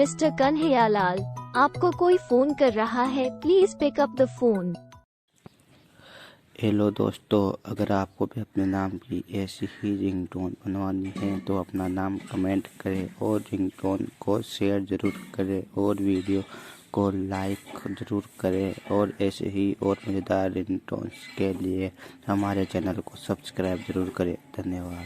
Mister Kanhaiyalal, आपको कोई phone कर रहा है, please pick up the phone. Hello दोस्तों, अगर आपको भी अपने नाम की ऐसी ही रिंगटोन बनवानी है तो अपना नाम कमेंट करें और रिंगटोन को शेयर ज़रूर करें और वीडियो को लाइक ज़रूर करें और ऐसे ही और मज़ेदार रिंगटोन्स के लिए हमारे चैनल को सब्सक्राइब ज़रूर करें। धन्यवाद।